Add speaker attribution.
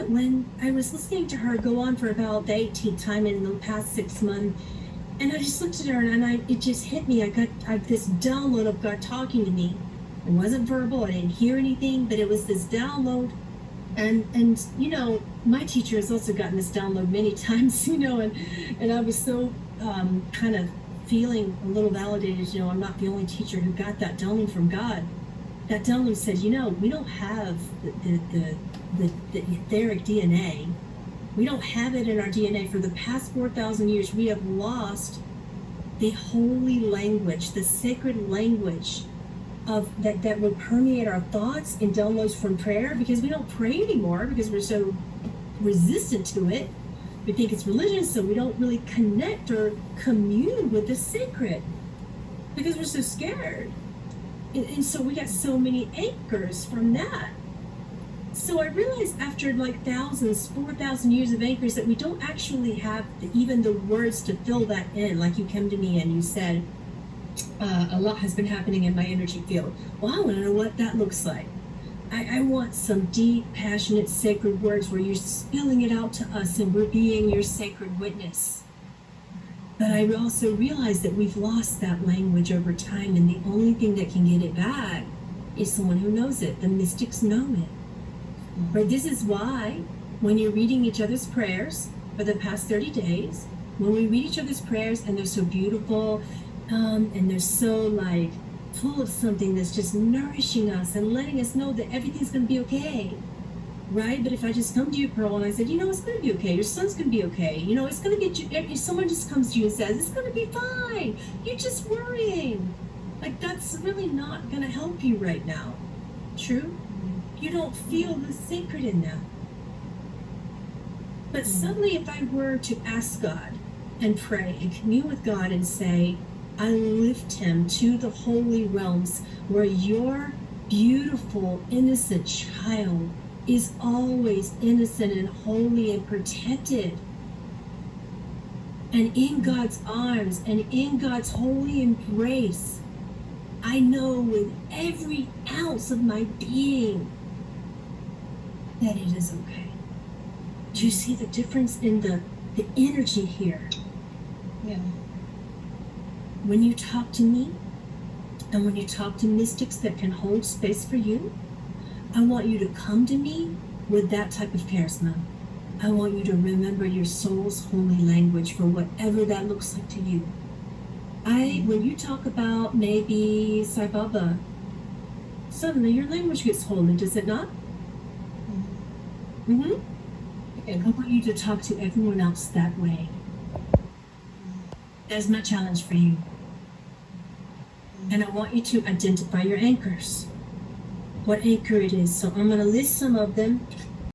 Speaker 1: that when I was listening to her go on for about the 18th time in the past 6 months, and I just looked at her and it just hit me. I got this download of God talking to me. It wasn't verbal. I didn't hear anything, but it was this download. And you know, my teacher has also gotten this download many times, you know, and I was so kind of feeling a little validated, you know, I'm not the only teacher who got that download from God. That download said, you know, we don't have the etheric DNA. We don't have it in our DNA. For the past 4,000 years, we have lost the holy language, the sacred language of that would permeate our thoughts and downloads from prayer, because we don't pray anymore because we're so resistant to it. We think it's religion, so we don't really connect or commune with the sacred because we're so scared. And so we got so many anchors from that. So I realized after like 4,000 years of anchors that we don't actually have even the words to fill that in. Like you came to me and you said, a lot has been happening in my energy field. Well, I want to know what that looks like. I want some deep, passionate, sacred words where you're spilling it out to us and we're being your sacred witness. But I also realized that we've lost that language over time, and the only thing that can get it back is someone who knows it. The mystics know it. But this is why when you're reading each other's prayers for the past 30 days, when we read each other's prayers and they're so beautiful, and they're so like full of something that's just nourishing us and letting us know that everything's going to be okay, right? But if I just come to you, Pearl, and I said, you know, it's going to be okay, your son's going to be okay, you know, it's going to get you, if someone just comes to you and says, it's going to be fine, you're just worrying, like that's really not going to help you right now. True? You don't feel the sacred in that. But suddenly if I were to ask God and pray and commune with God and say, I lift him to the holy realms where your beautiful, innocent child is always innocent and holy and protected. And in God's arms and in God's holy embrace, I know with every ounce of my being that it is okay. Do you see the difference in the energy here?
Speaker 2: Yeah.
Speaker 1: When you talk to me, and when you talk to mystics that can hold space for you, I want you to come to me with that type of charisma. I want you to remember your soul's holy language for whatever that looks like to you. When you talk about maybe Sai Baba, suddenly your language gets holy, does it not? Mm-hmm. I want you to talk to everyone else that way. That's my challenge for you. And I want you to identify your anchors. What anchor it is. So I'm going to list some of them